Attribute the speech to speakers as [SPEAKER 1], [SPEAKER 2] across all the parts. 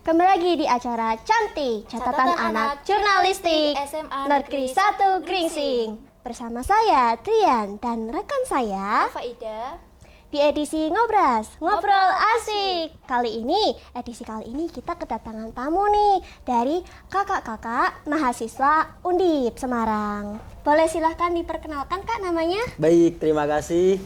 [SPEAKER 1] Kembali lagi di acara Cantik, Catatan Anak Jurnalistik
[SPEAKER 2] SMA
[SPEAKER 1] Negeri 1 Gringsing. Bersama saya, Trian, dan rekan saya,
[SPEAKER 2] Faida.
[SPEAKER 1] di edisi Ngobras, Ngobrol Asik. Edisi kali ini kita kedatangan tamu nih dari kakak-kakak mahasiswa Undip Semarang. Boleh silahkan diperkenalkan Kak namanya?
[SPEAKER 3] Baik, terima kasih.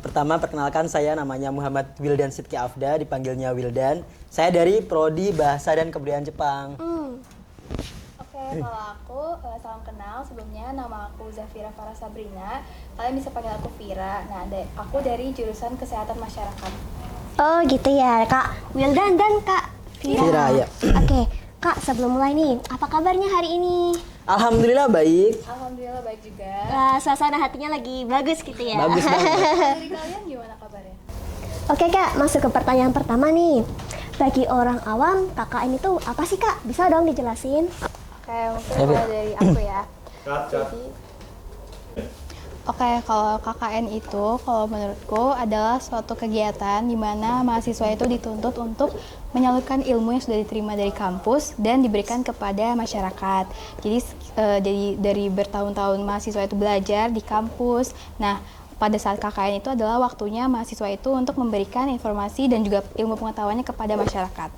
[SPEAKER 3] Pertama perkenalkan saya namanya Muhammad Wildan Sidki Afda, dipanggilnya Wildan. Saya dari Prodi Bahasa dan Kebudayaan Jepang.
[SPEAKER 2] Oke, kalau aku salam kenal. Sebelumnya nama aku Zafira Farah Sabrina. Kalian bisa panggil aku Vira. Nah, aku dari jurusan Kesehatan Masyarakat.
[SPEAKER 1] Oh gitu ya Kak Wildan dan Kak Vira.
[SPEAKER 3] Vira, ya.
[SPEAKER 1] Oke, Kak sebelum mulai nih, apa kabarnya hari ini?
[SPEAKER 3] Alhamdulillah baik.
[SPEAKER 2] Alhamdulillah baik juga.
[SPEAKER 1] Suasana hatinya lagi bagus gitu ya?
[SPEAKER 3] Bagus banget.
[SPEAKER 2] Dari kalian gimana kabarnya?
[SPEAKER 1] Oke Kak, masuk ke pertanyaan pertama nih. Bagi orang awam, KKN itu apa sih Kak? Bisa dong dijelasin?
[SPEAKER 2] Oke, mungkin mulai dari aku ya. Jadi, Oke, kalau KKN itu, kalau menurutku adalah suatu kegiatan di mana mahasiswa itu dituntut untuk menyalurkan ilmu yang sudah diterima dari kampus dan diberikan kepada masyarakat. Jadi dari bertahun-tahun mahasiswa itu belajar di kampus. Nah, pada saat KKN itu adalah waktunya mahasiswa itu untuk memberikan informasi dan juga ilmu pengetahuannya kepada masyarakat.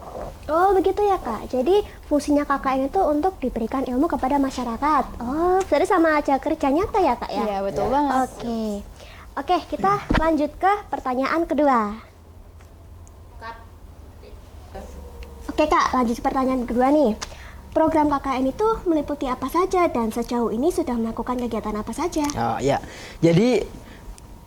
[SPEAKER 1] Oh begitu ya Kak, jadi fungsinya KKN itu untuk diberikan ilmu kepada masyarakat. Oh, jadi sama aja kerja nyata ya Kak ya?
[SPEAKER 2] Iya, betul banget.
[SPEAKER 1] Oke, kita lanjut ke pertanyaan kedua. Oke Kak, lanjut ke pertanyaan kedua nih. Program KKN itu meliputi apa saja dan sejauh ini sudah melakukan kegiatan apa saja?
[SPEAKER 3] Oh ya, jadi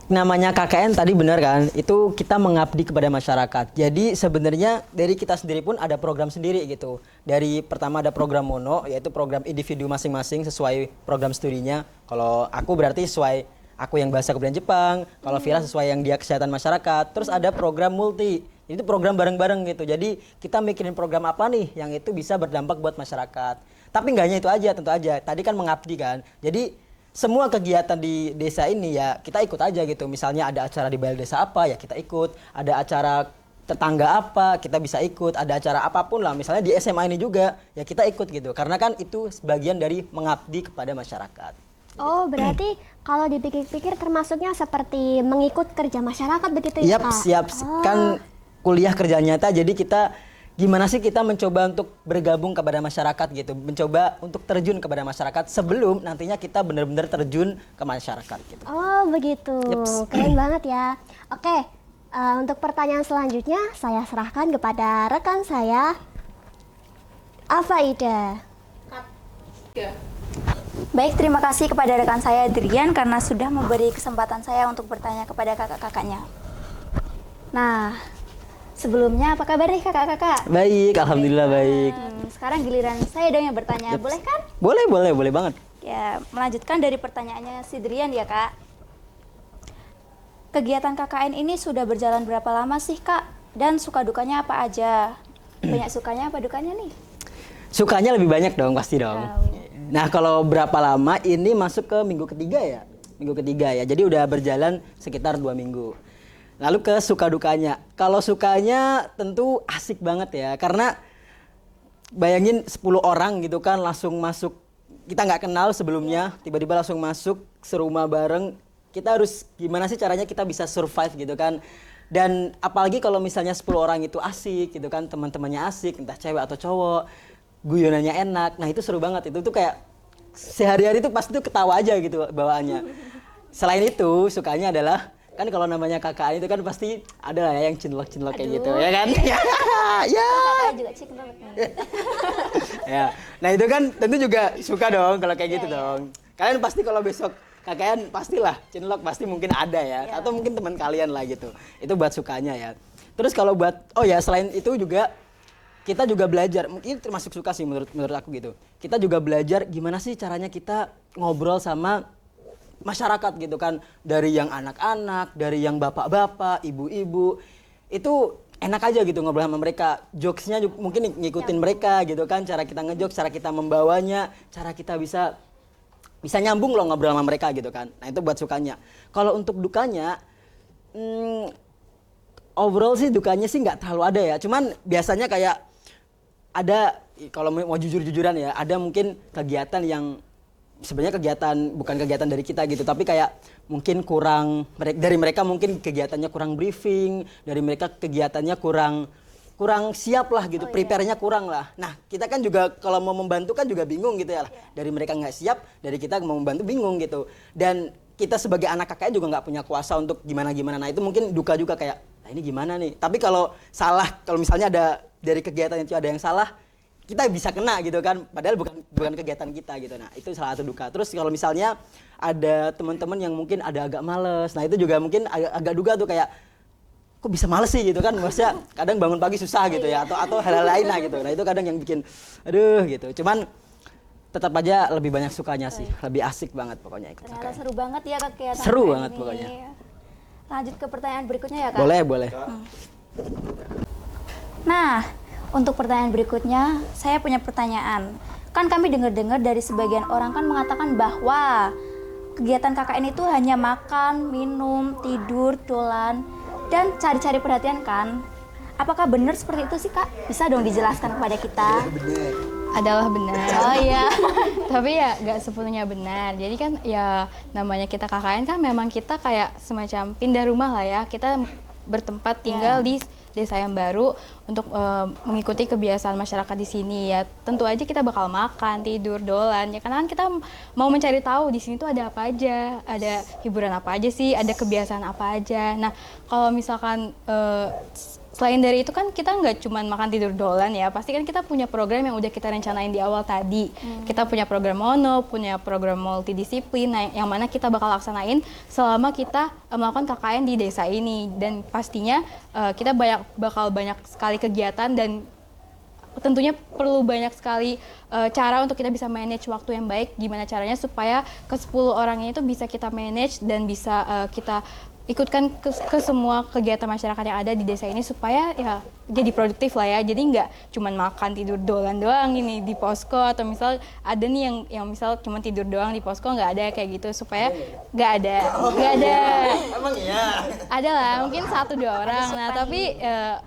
[SPEAKER 3] namanya KKN tadi benar kan? Itu kita mengabdi kepada masyarakat. Jadi sebenarnya dari kita sendiri pun ada program sendiri gitu. Dari pertama ada program mono, yaitu program individu masing-masing sesuai program studinya. Kalau aku berarti sesuai aku yang bahasa kebudayaan Jepang, kalau Vira sesuai yang dia kesehatan masyarakat. Terus ada program multi, itu program bareng-bareng gitu. Jadi kita mikirin program apa nih yang itu bisa berdampak buat masyarakat. Tapi nggak hanya itu aja, tentu aja. Tadi kan mengabdi kan. Jadi semua kegiatan di desa ini ya kita ikut aja gitu. Misalnya ada acara di balai desa apa ya kita ikut. Ada acara tetangga apa kita bisa ikut. Ada acara apapun lah. Misalnya di SMA ini juga ya kita ikut gitu. Karena kan itu sebagian dari mengabdi kepada masyarakat.
[SPEAKER 1] Oh, berarti kalau dipikir-pikir termasuknya seperti mengikut kerja masyarakat begitu ya
[SPEAKER 3] Yap,
[SPEAKER 1] Kak?
[SPEAKER 3] siap. Kan kuliah kerja nyata jadi kita gimana sih kita mencoba untuk bergabung kepada masyarakat gitu. Mencoba untuk terjun kepada masyarakat sebelum nantinya kita benar-benar terjun ke masyarakat gitu.
[SPEAKER 1] Oh, begitu.
[SPEAKER 3] Yeps.
[SPEAKER 1] Keren banget ya. Oke, untuk pertanyaan selanjutnya saya serahkan kepada rekan saya, Afaida.
[SPEAKER 4] Baik, terima kasih kepada rekan saya Adrian karena sudah memberi kesempatan saya untuk bertanya kepada kakak-kakaknya. Nah, sebelumnya apa kabar nih kakak-kakak?
[SPEAKER 3] Baik, alhamdulillah baik.
[SPEAKER 4] Sekarang giliran saya dong yang bertanya, boleh kan?
[SPEAKER 3] Boleh banget.
[SPEAKER 4] Ya, melanjutkan dari pertanyaannya si Drian ya kak. Kegiatan KKN ini sudah berjalan berapa lama sih kak? Dan suka dukanya apa aja? Banyak sukanya apa dukanya nih?
[SPEAKER 3] Sukanya lebih banyak dong, pasti dong. Nah, kalau berapa lama ini masuk ke minggu ketiga ya? Minggu ketiga ya. Jadi udah berjalan sekitar 2 minggu. Lalu ke suka dukanya. Kalau sukanya tentu asik banget ya. Karena bayangin 10 orang gitu kan langsung masuk. Kita nggak kenal sebelumnya, tiba-tiba langsung masuk serumah bareng. Kita harus gimana sih caranya kita bisa survive gitu kan. Dan apalagi kalau misalnya 10 orang itu asik gitu kan, teman-temannya asik, entah cewek atau cowok, guyonannya enak. Nah itu seru banget. Itu tuh kayak sehari-hari tuh pasti tuh ketawa aja gitu bawaannya. Selain itu sukanya adalah kan kalau namanya KKN itu kan pasti ada lah ya yang cinlok-cinlok kayak gitu ya kan. Ya.
[SPEAKER 4] Kakak juga cinlok nih.
[SPEAKER 3] Ya. Nah itu kan tentu juga suka dong kalau kayak gitu dong. Kalian pasti kalau besok KKN pastilah cinlok pasti mungkin ada ya. Atau mungkin teman kalian lah gitu. Itu buat sukanya ya. Terus kalau buat selain itu juga kita juga belajar, mungkin termasuk suka sih menurut aku gitu. Kita juga belajar gimana sih caranya kita ngobrol sama masyarakat gitu kan. Dari yang anak-anak, dari yang bapak-bapak, ibu-ibu. Itu enak aja gitu ngobrol sama mereka. Jokesnya mungkin ngikutin mereka gitu kan. Cara kita ngejokes, cara kita membawanya, cara kita bisa nyambung loh ngobrol sama mereka gitu kan. Nah itu buat sukanya. Kalau untuk dukanya, overall sih dukanya sih nggak terlalu ada ya. Cuman biasanya kayak ada kalau mau jujur-jujuran ya, ada mungkin kegiatan yang sebenarnya bukan kegiatan dari kita gitu, tapi kayak mungkin dari mereka mungkin kegiatannya kurang briefing, dari mereka kegiatannya kurang siap lah gitu, prepare-nya kurang lah. Nah, kita kan juga kalau mau membantu kan juga bingung gitu ya. Dari mereka nggak siap, dari kita mau membantu bingung gitu. Dan kita sebagai anak KKN juga nggak punya kuasa untuk gimana-gimana. Nah, itu mungkin duka juga kayak, nah ini gimana nih? Tapi kalau misalnya ada dari kegiatan itu ada yang salah, kita bisa kena gitu kan, padahal bukan kegiatan kita gitu. Nah, itu salah satu duka. Terus kalau misalnya ada teman-teman yang mungkin ada agak males, nah itu juga mungkin agak duga tuh kayak, kok bisa males sih gitu kan, maksudnya kadang bangun pagi susah gitu ya, atau hal-hal lain lah gitu. Nah itu kadang yang bikin aduh gitu. Cuman tetap aja lebih banyak sukanya sih, lebih asik banget pokoknya ikut
[SPEAKER 4] Ternyata
[SPEAKER 3] KKN.
[SPEAKER 4] seru banget ya kegiatan
[SPEAKER 3] Seru
[SPEAKER 4] KKN
[SPEAKER 3] banget
[SPEAKER 4] ini.
[SPEAKER 3] pokoknya.
[SPEAKER 4] Lanjut ke pertanyaan berikutnya ya Kak.
[SPEAKER 3] Boleh.
[SPEAKER 4] Nah, untuk pertanyaan berikutnya, saya punya pertanyaan. Kan kami dengar-dengar dari sebagian orang kan mengatakan bahwa kegiatan KKN itu hanya makan, minum, tidur, dolan, dan cari-cari perhatian kan? Apakah benar seperti itu sih Kak? Bisa dong dijelaskan kepada kita?
[SPEAKER 2] Adalah benar.
[SPEAKER 4] Oh iya.
[SPEAKER 2] Tapi ya nggak sepenuhnya benar. Jadi kan ya namanya kita KKN kan memang kita kayak semacam pindah rumah lah ya. Kita bertempat tinggal di desa yang baru untuk mengikuti kebiasaan masyarakat di sini ya. Tentu aja kita bakal makan, tidur, dolan ya, karena kan kita mau mencari tahu di sini tuh ada apa aja, ada hiburan apa aja sih, ada kebiasaan apa aja. Nah, kalau misalkan selain dari itu kan kita nggak cuma makan tidur dolan ya, pasti kan kita punya program yang udah kita rencanain di awal tadi. Kita punya program mono, punya program multidisiplin, nah, yang mana kita bakal laksanain selama kita melakukan KKN di desa ini. Dan pastinya kita bakal banyak sekali kegiatan dan tentunya perlu banyak sekali cara untuk kita bisa manage waktu yang baik. Gimana caranya supaya ke 10 orangnya itu bisa kita manage dan bisa kita ikutkan ke semua kegiatan masyarakat yang ada di desa ini supaya ya jadi produktif lah ya. Jadi nggak cuma makan tidur dolan doang ini di posko, atau misal ada nih yang misal cuma tidur doang di posko, nggak ada kayak gitu, supaya nggak ada
[SPEAKER 3] Emang iya.
[SPEAKER 2] ada lah mungkin 1-2 orang. Nah tapi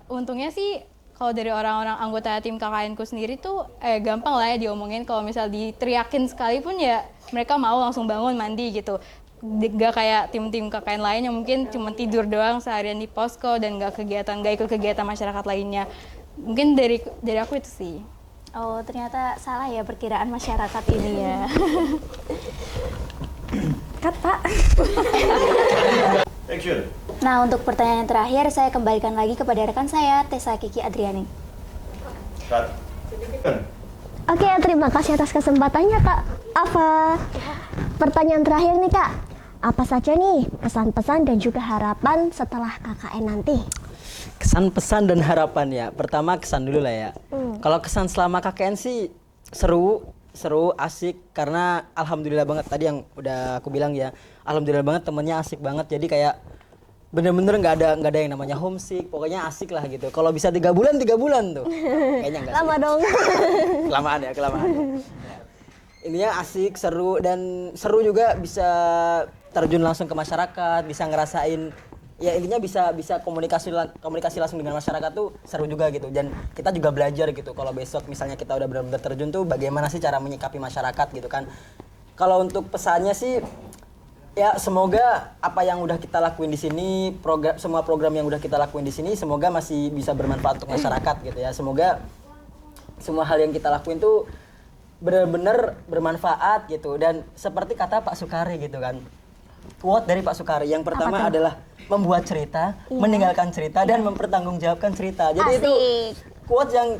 [SPEAKER 2] untungnya sih kalau dari orang-orang anggota tim KKN ku sendiri tuh gampang lah ya diomongin. Kalau misal diteriakin sekalipun ya mereka mau langsung bangun mandi gitu. Gak kayak tim-tim KKN lain yang mungkin cuma tidur doang seharian di posko dan gak ikut kegiatan masyarakat lainnya. Mungkin dari aku itu sih.
[SPEAKER 4] Oh, ternyata salah ya perkiraan masyarakat ini ya. Kata.
[SPEAKER 5] Action.
[SPEAKER 4] Nah, untuk pertanyaan terakhir saya kembalikan lagi kepada rekan saya, Tessa Kiki Adriani.
[SPEAKER 5] Cut.
[SPEAKER 1] Oke, terima kasih atas kesempatannya Kak Ava. Pertanyaan terakhir nih Kak, apa saja nih pesan-pesan dan juga harapan setelah KKN nanti?
[SPEAKER 3] Kesan, pesan, dan harapan ya. Pertama kesan dulu lah ya. Kalau kesan selama KKN sih seru, asik, karena alhamdulillah banget tadi yang udah aku bilang ya. Alhamdulillah banget temennya asik banget, jadi kayak bener-bener nggak ada yang namanya homesick, pokoknya asik lah gitu. Kalau bisa 3 bulan tuh, kayaknya nggak.
[SPEAKER 1] Lama
[SPEAKER 3] sih.
[SPEAKER 1] dong.
[SPEAKER 3] Kelamaan. Ininya asik, seru, dan seru juga bisa terjun langsung ke masyarakat, bisa ngerasain, ya intinya bisa komunikasi langsung dengan masyarakat tuh seru juga gitu. Dan kita juga belajar gitu, kalau besok misalnya kita udah benar-benar terjun tuh bagaimana sih cara menyikapi masyarakat gitu kan. Kalau untuk pesannya sih, ya semoga apa yang udah kita lakuin di sini, semua program yang udah kita lakuin di sini, semoga masih bisa bermanfaat untuk masyarakat gitu ya. Semoga semua hal yang kita lakuin tuh benar-benar bermanfaat gitu. Dan seperti kata Pak Sukari gitu kan, quote dari Pak Sukari yang pertama adalah membuat cerita, meninggalkan cerita, dan mempertanggungjawabkan cerita. Jadi itu quote yang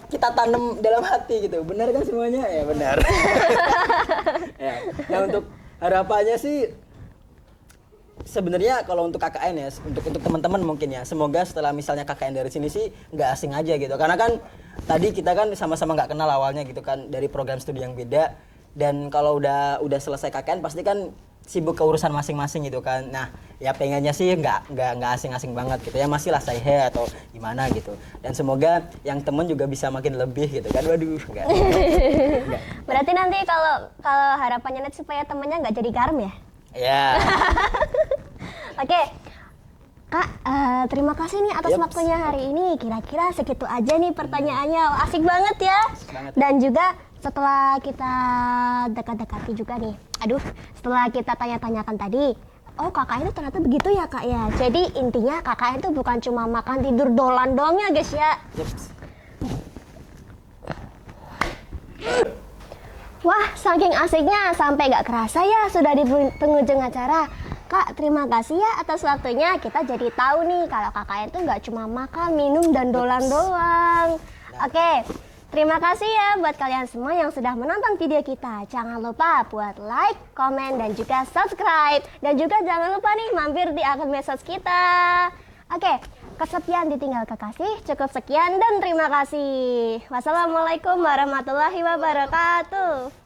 [SPEAKER 3] kita tanam dalam hati gitu. Benar kan semuanya? Ya benar. Ya. Nah, untuk harapannya sih sebenarnya kalau untuk KKN ya, untuk teman-teman mungkin ya, semoga setelah misalnya KKN dari sini sih nggak asing aja gitu. Karena kan tadi kita kan sama-sama nggak kenal awalnya gitu kan, dari program studi yang beda. Dan kalau udah selesai KKN pasti kan sibuk ke urusan masing-masing gitu kan. Nah, ya pengennya sih nggak asing-asing banget gitu ya, masih lah say hey atau gimana gitu. Dan semoga yang temen juga bisa makin lebih gitu kan. Waduh, enggak.
[SPEAKER 1] Berarti nanti kalau harapannya nanti supaya temennya nggak jadi garam ya?
[SPEAKER 3] Ya.
[SPEAKER 1] Oke, Kak, terima kasih nih atas waktunya hari ini. Kira-kira segitu aja nih pertanyaannya. Asik banget ya.
[SPEAKER 3] banget.
[SPEAKER 1] Dan juga setelah kita dekat-dekati juga nih. Setelah kita tanya-tanyakan tadi, oh kakak itu ternyata begitu ya kak ya. Jadi intinya kakak itu bukan cuma makan tidur dolan doang ya guys ya. Wah, saking asiknya sampai gak kerasa ya sudah di penghujung acara. Kak, terima kasih ya atas waktunya. Kita jadi tahu nih kalau kakak itu nggak cuma makan, minum, dan dolan doang. Oke, terima kasih ya buat kalian semua yang sudah menonton video kita. Jangan lupa buat like, komen, dan juga subscribe. Dan juga jangan lupa nih mampir di akun medsos kita. Oke, kesepian ditinggal kekasih. Cukup sekian dan terima kasih. Wassalamualaikum warahmatullahi wabarakatuh.